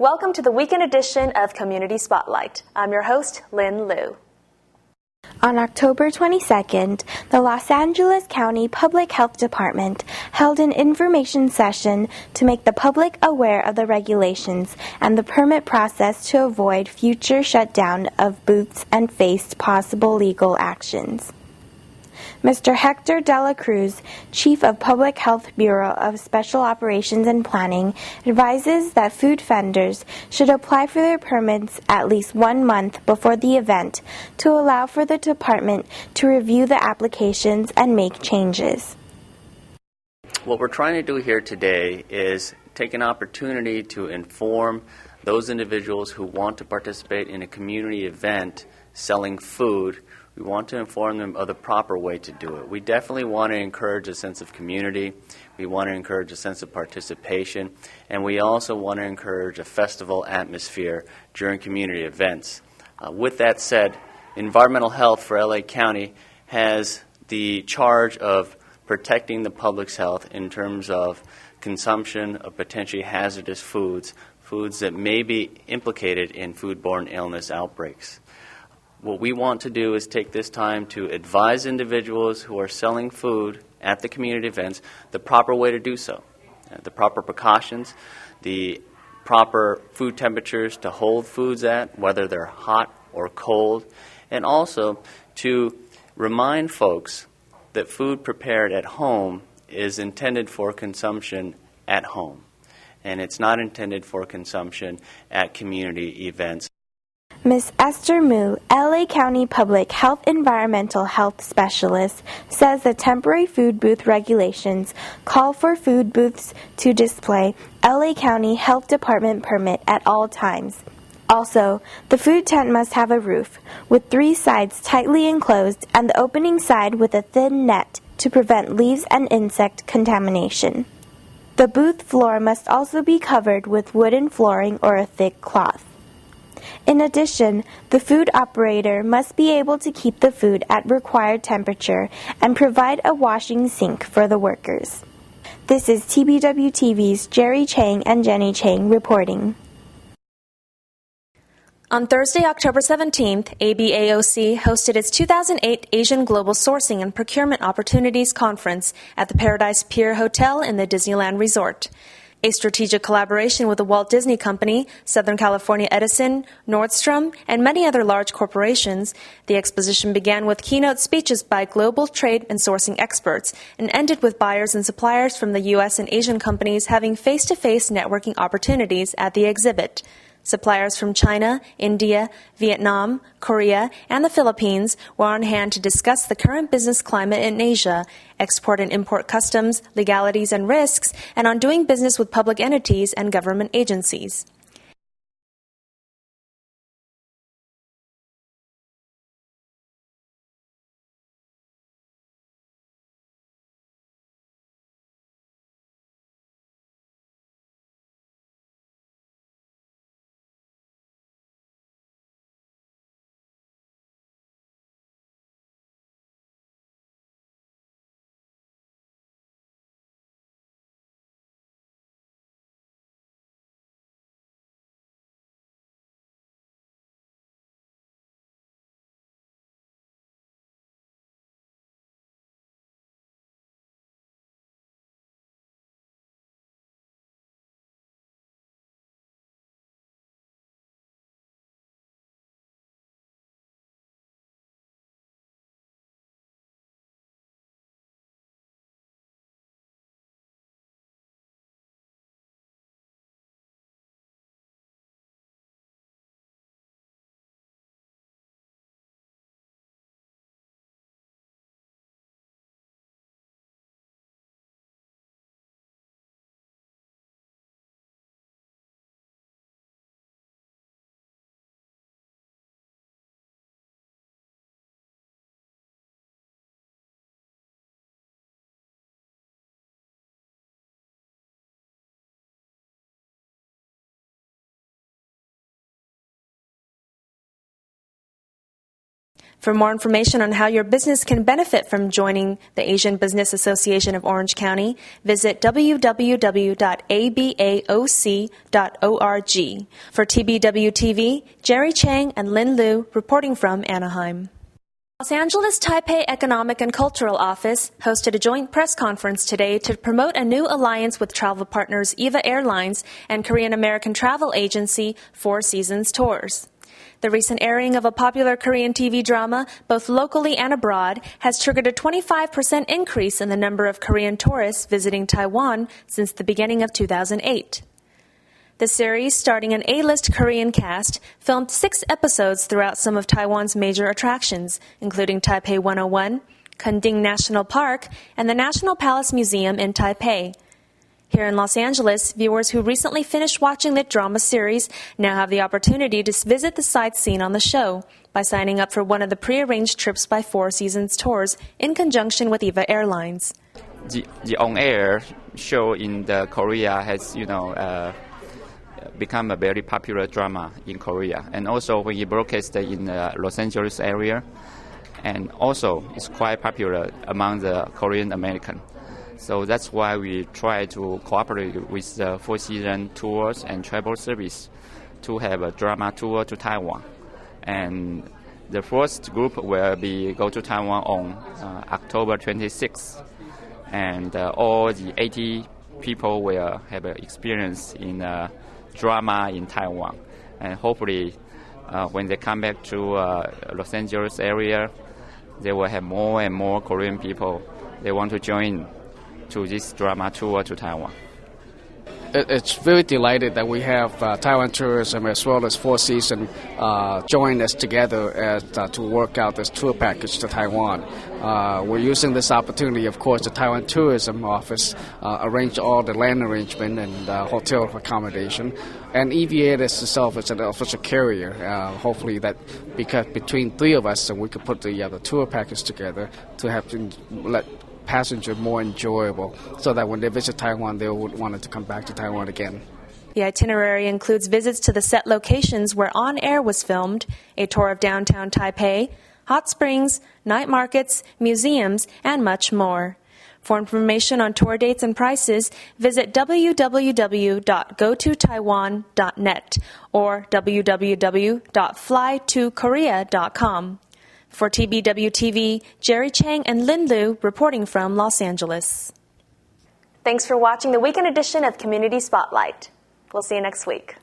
Welcome to the weekend edition of Community Spotlight. I'm your host, Lynn Liu. On October 22nd, the Los Angeles County Public Health Department held an information session to make the public aware of the regulations and the permit process to avoid future shutdown of booths and face possible legal actions. Mr. Hector Dela Cruz, Chief of Public Health Bureau of Special Operations and Planning, advises that food vendors should apply for their permits at least 1 month before the event to allow for the department to review the applications and make changes. What we're trying to do here today is take an opportunity to inform those individuals who want to participate in a community event selling food. We want to inform them of the proper way to do it. We definitely want to encourage a sense of community. We want to encourage a sense of participation. And we also want to encourage a festival atmosphere during community events. With that said, environmental health for LA County has the charge of protecting the public's health in terms of consumption of potentially hazardous foods, foods that may be implicated in foodborne illness outbreaks. What we want to do is take this time to advise individuals who are selling food at the community events the proper way to do so, the proper precautions, the proper food temperatures to hold foods at, whether they're hot or cold, and also to remind folks that food prepared at home is intended for consumption at home, and it's not intended for consumption at community events. Ms. Esther Mu, LA County Public Health Environmental Health Specialist, says the temporary food booth regulations call for food booths to display LA County Health Department permit at all times. Also, the food tent must have a roof, with 3 sides tightly enclosed and the opening side with a thin net to prevent leaves and insect contamination. The booth floor must also be covered with wooden flooring or a thick cloth. In addition, the food operator must be able to keep the food at required temperature and provide a washing sink for the workers. This is TBWTV's Jerry Chang and Jenny Chang reporting. On Thursday, October 17th, ABAOC hosted its 2008 Asian Global Sourcing and Procurement Opportunities Conference at the Paradise Pier Hotel in the Disneyland Resort. A strategic collaboration with the Walt Disney Company, Southern California Edison, Nordstrom, and many other large corporations, the exposition began with keynote speeches by global trade and sourcing experts and ended with buyers and suppliers from the U.S. and Asian companies having face-to-face networking opportunities at the exhibit. Suppliers from China, India, Vietnam, Korea, and the Philippines were on hand to discuss the current business climate in Asia, export and import customs, legalities and risks, and on doing business with public entities and government agencies. For more information on how your business can benefit from joining the Asian Business Association of Orange County, visit www.abaoc.org. For TBWTV, Jerry Chang and Lin Lu reporting from Anaheim. Los Angeles Taipei Economic and Cultural Office hosted a joint press conference today to promote a new alliance with travel partners EVA Airlines and Korean American travel agency Four Seasons Tours. The recent airing of a popular Korean TV drama, both locally and abroad, has triggered a 25% increase in the number of Korean tourists visiting Taiwan since the beginning of 2008. The series, starring an A-list Korean cast, filmed 6 episodes throughout some of Taiwan's major attractions, including Taipei 101, Kunding National Park, and the National Palace Museum in Taipei. Here in Los Angeles, viewers who recently finished watching the drama series now have the opportunity to visit the sites seen on the show by signing up for one of the prearranged trips by Four Seasons Tours in conjunction with EVA Airlines. The on-air show in Korea has, become a very popular drama in Korea, and also when it broadcasted in the Los Angeles area, and also it's quite popular among the Korean American. So that's why we try to cooperate with the Four Seasons Tours and Travel Service to have a drama tour to Taiwan. And the first group will go to Taiwan on October 26th, and all the 80 people will have an experience in drama in Taiwan. And hopefully when they come back to Los Angeles area, they will have more and more Korean people they want to join to this drama tour to Taiwan. It's very delighted that we have Taiwan Tourism as well as Four Seasons join us together to work out this tour package to Taiwan. We're using this opportunity, of course, the Taiwan Tourism Office arrange all the land arrangement and hotel accommodation. And EVA itself is an official carrier. Hopefully that, because between 3 of us, we could put the tour package together to have to let passenger more enjoyable, so that when they visit Taiwan, they would want to come back to Taiwan again. The itinerary includes visits to the set locations where On Air was filmed, a tour of downtown Taipei, hot springs, night markets, museums, and much more. For information on tour dates and prices, visit www.gototaiwan.net or www.flytokorea.com. For TBWTV, Jerry Chang and Lin Lu reporting from Los Angeles. Thanks for watching the weekend edition of Community Spotlight. We'll see you next week.